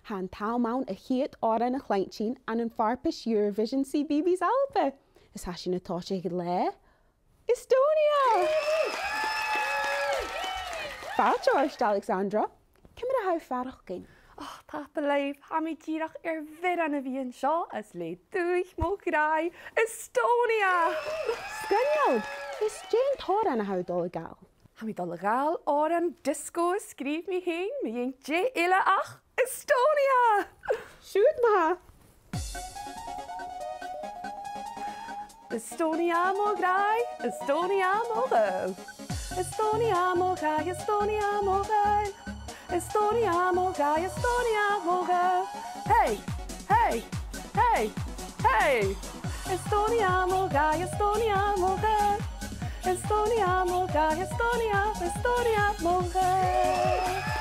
Han taw mawn a chiad oran a chleintsin an an Farpais Eurovision CBeebies ALBA. Is has sin atá sé le? Estonia! Fáteoirst Alexandra, cimar a ha farach gin? Oh, tá beleid, ha mi dírach vid an a bhíon seo as le dúich mó grai Estonia! Sgynniog, is Jane tór an a ha dul gal? Ha mi dul gal or an disco scríb mi hén, mi dhéon eile ach Estonia! Siúd ma! Estonia mó grai, Estonia mó gael. Estonia mó grai, Estonia mó gael. Estonia mó grai, Estonia mó gael. Hey, hey, hey, hey! Estonia mó grai, Estonia mó gael. Estonia mó grai, Estonia mó gael.